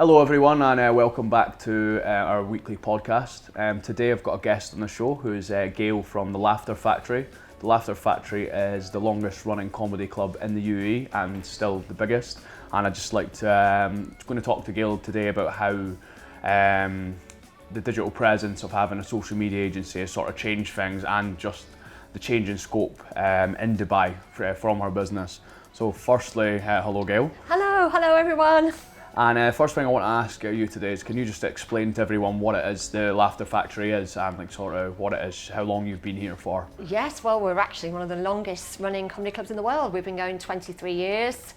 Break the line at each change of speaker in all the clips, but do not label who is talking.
Hello everyone, and welcome back to our weekly podcast. Today I've got a guest on the show who is Gail from the Laughter Factory. The Laughter Factory is the longest running comedy club in the UAE and still the biggest. And I'd just like to going to talk to Gail today about how the digital presence of having a social media agency has sort of changed things, and just the change in scope in Dubai from her business. So firstly, hello Gail.
Hello everyone.
And first thing I want to ask you today is, can you just explain to everyone what it is the Laughter Factory is, and like sort of what it is, how long you've been here for?
Yes, well, we're actually one of the longest running comedy clubs in the world. We've been going 23 years.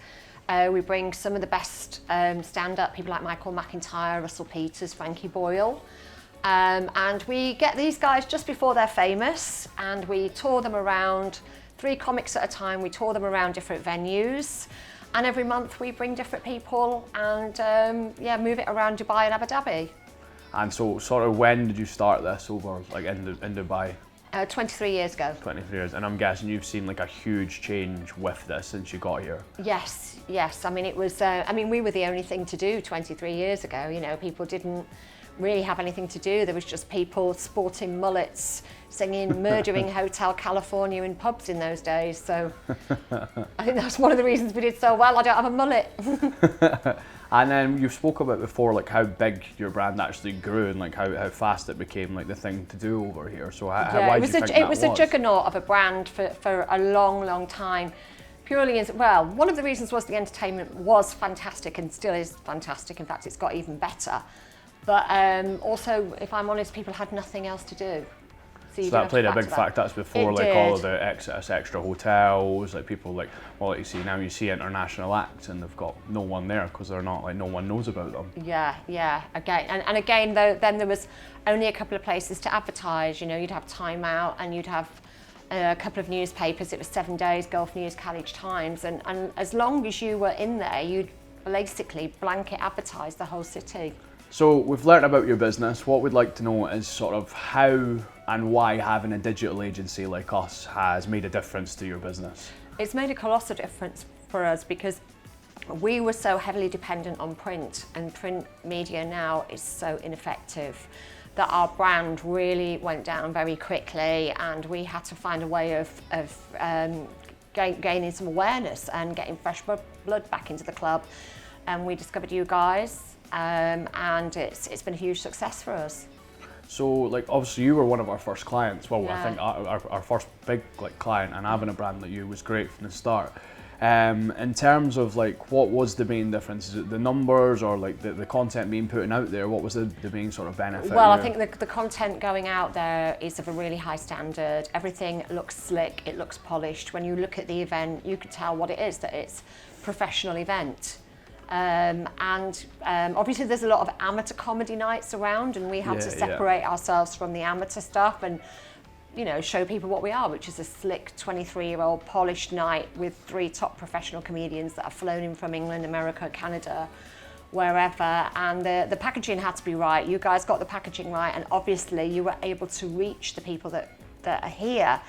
We bring some of the best stand-up people like Michael McIntyre, Russell Peters, Frankie Boyle. And we get these guys just before they're famous, and we tour them around, 3 comics at a time. We tour them around different venues. And every month we bring different people and move it around Dubai and Abu Dhabi.
And so sort of when did you start this over like in Dubai?
23 years ago.
23 years, and I'm guessing you've seen like a huge change with this since you got here.
Yes. I mean, it was, we were the only thing to do 23 years ago. You know, people didn't really have anything to do. There was just people sporting mullets, singing Murdering Hotel California in pubs in those days. So I think that's one of the reasons we did so well. I don't have a mullet.
And then you've spoke about before like how big your brand actually grew, and like how fast it became like the thing to do over here. So why do you think
it was a juggernaut of a brand for a long time. Purely as well, one of the reasons was the entertainment was fantastic and still is fantastic. In fact, it's got even better. But also, if I'm honest, people had nothing else to do.
So that played a big factor. That's before like all of the extra hotels, like people like, well, like you see international acts and they've got no one there because they're not, like, no one knows about them.
Yeah. Again, though, then there was only a couple of places to advertise. You know, you'd have Time Out and you'd have a couple of newspapers. It was 7 Days, Gulf News, Khaleej Times, and as long as you were in there, you'd basically blanket advertise the whole city.
So we've learnt about your business. What we'd like to know is sort of how and why having a digital agency like us has made a difference to your business.
It's made a colossal difference for us because we were so heavily dependent on print, and print media now is so ineffective that our brand really went down very quickly, and we had to find a way of gaining some awareness and getting fresh blood back into the club. And we discovered you guys. And it's been a huge success for us.
So like obviously you were one of our first clients. Well, yeah. I think our first big like client, and having a brand like you was great from the start. In terms of like what was the main difference? Is it the numbers or like the content being put out there? What was the main sort of benefit?
Well, I think the content going out there is of a really high standard. Everything looks slick, it looks polished. When you look at the event, you can tell what it is, that it's a professional event. Obviously there's a lot of amateur comedy nights around, and we had to separate ourselves from the amateur stuff and, you know, show people what we are, which is a slick 23-year-old polished night with 3 top professional comedians that are flown in from England, America, Canada, wherever. And the packaging had to be right. You guys got the packaging right, and obviously you were able to reach the people that are here.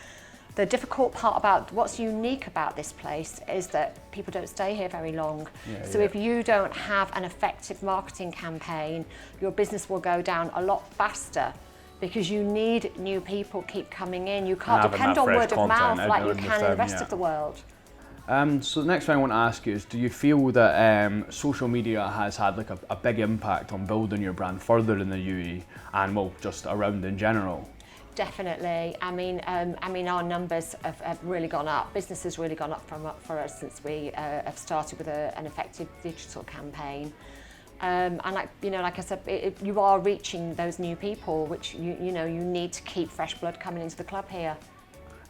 The difficult part about what's unique about this place is that people don't stay here very long. So if you don't have an effective marketing campaign, your business will go down a lot faster, because you need new people keep coming in. You can't depend on word of mouth like you can in the rest of the world.
So the next thing I want to ask you is, do you feel that social media has had like a big impact on building your brand further in the UAE and well just around in general?
Definitely. I mean, our numbers have really gone up. Business has really gone up for us since we have started with an effective digital campaign. And like I said, you are reaching those new people, which you need to keep fresh blood coming into the club here.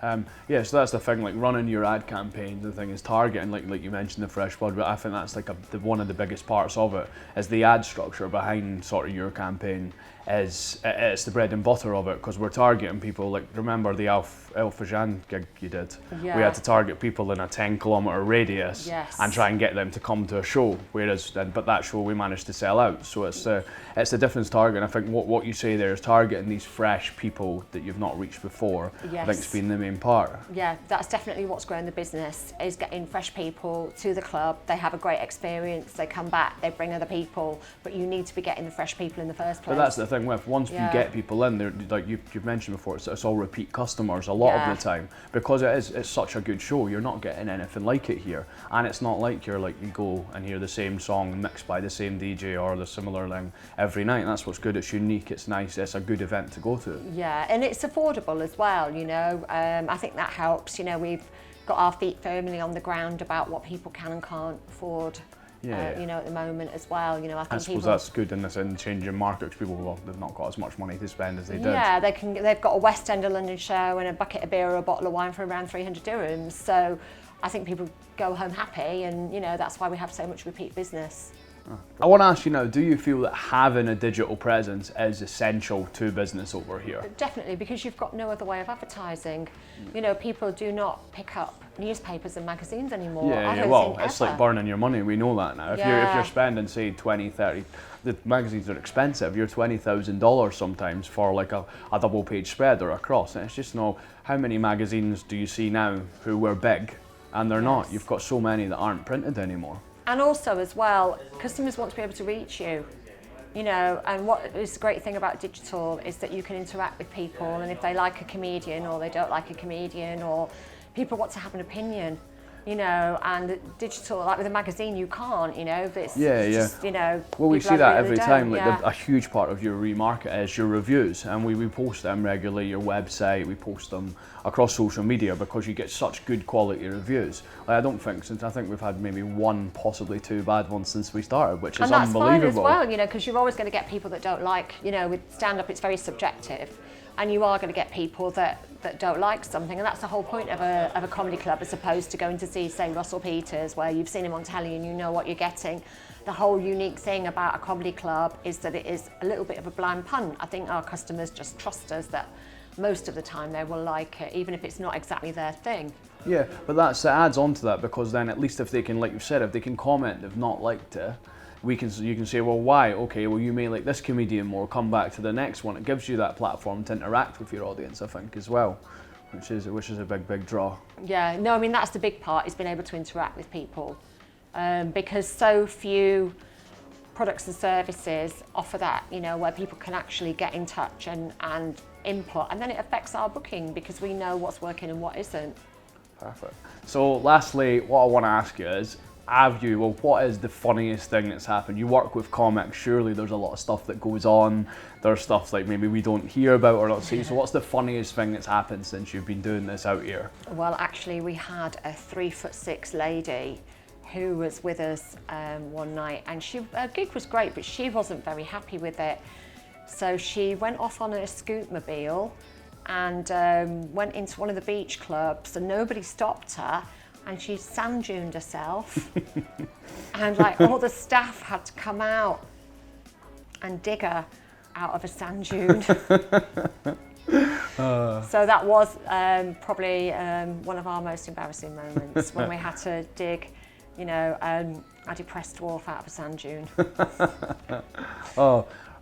So that's the thing, like running your ad campaigns, the thing is targeting, like you mentioned, the fresh blood, but I think that's like one of the biggest parts of it, is the ad structure behind sort of your campaign. It's the bread and butter of it, because we're targeting people. Like, remember the Al Fajan gig you did?
Yeah.
We had to target people in a 10-kilometre radius and try and get them to come to a show, but that show we managed to sell out. So it's the difference targeting. I think what you say there is targeting these fresh people that you've not reached before.
Yes.
I think it's been the main part.
Yeah, that's definitely what's growing the business, is getting fresh people to the club. They have a great experience, they come back, they bring other people, but you need to be getting the fresh people in the first place.
But that's the thing with, once you get people in, they're, like you've mentioned before, it's all repeat customers a lot of the time, because it's such a good show. You're not getting anything like it here, and it's not like you go and hear the same song mixed by the same DJ or the similar thing every night. That's what's good. It's unique, it's nice, it's a good event to go to.
Yeah, and it's affordable as well, you know. I think that helps. You know, we've got our feet firmly on the ground about what people can and can't afford. You know, at the moment as well. You know, I
suppose that's good in this changing market, because people, they've not got as much money to spend as they did.
Yeah, they've got a West End of London show and a bucket of beer or a bottle of wine for around 300 dirhams. So I think people go home happy, and you know, that's why we have so much repeat business.
I want to ask you now, do you feel that having a digital presence is essential to business over here?
Definitely, because you've got no other way of advertising. You know, people do not pick up newspapers and magazines anymore.
Well, it's like burning your money, we know that now. If you're spending, say, 20, 30, the magazines are expensive, you're $20,000 sometimes for like a double page spread or a cross, and it's just how many magazines do you see now who were big and they're not? You've got so many that aren't printed anymore.
And also as well, customers want to be able to reach you, you know, and what is the great thing about digital is that you can interact with people, and if they like a comedian or they don't like a comedian, or people want to have an opinion, you know, and digital, like with a magazine, you can't, you know, it's just, you know.
Well, we see that every time, like a huge part of your remarket is your reviews, and we post them regularly, your website, we post them across social media, because you get such good quality reviews. Like, I think we've had maybe one, possibly two bad ones since we started, which is unbelievable.
And that's fine as well, you know, because you're always going to get people that don't like, you know, with stand-up it's very subjective, and you are going to get people that don't like something, and that's the whole point of a comedy club, as opposed to going to see, say, Russell Peters, where you've seen him on telly and you know what you're getting. The whole unique thing about a comedy club is that it is a little bit of a blind punt. I think our customers just trust us that most of the time they will like it, even if it's not exactly their thing.
Yeah, but that adds on to that, because then at least if they can, like you said, if they can comment they've not liked it, you can say, well, why? Okay, well, you may like this comedian more, come back to the next one. It gives you that platform to interact with your audience, I think, as well, which is a big draw.
Yeah, no, I mean, that's the big part, is being able to interact with people, because so few products and services offer that, you know, where people can actually get in touch and input, and then it affects our booking, because we know what's working and what isn't.
Perfect. So lastly, what I want to ask you is, what is the funniest thing that's happened? You work with comics, surely there's a lot of stuff that goes on. There's stuff like maybe we don't hear about or not see. So what's the funniest thing that's happened since you've been doing this out here?
Well, actually, we had a 3'6" lady who was with us one night, and her gig was great, but she wasn't very happy with it. So she went off on a scootmobile and went into one of the beach clubs, and nobody stopped her. And she sand duned herself, and like all the staff had to come out and dig her out of a sand dune. So that was probably one of our most embarrassing moments, when we had to dig, you know, a depressed dwarf out of a sand dune.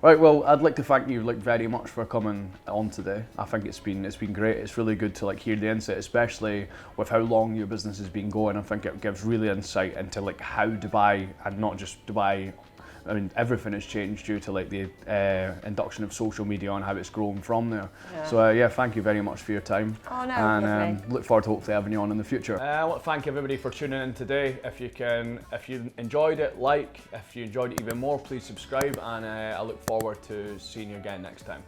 Right, well, I'd like to thank you very much for coming on today. I think it's been great. It's really good to hear the insight, especially with how long your business has been going. I think it gives really insight into how Dubai, and not just Dubai, I mean, everything has changed due to the induction of social media and how it's grown from there. Yeah. So thank you very much for your time.
Oh no,
and look forward to hopefully having you on in the future. I want to thank everybody for tuning in today. If you enjoyed it, if you enjoyed it even more, please subscribe, and I look forward to seeing you again next time.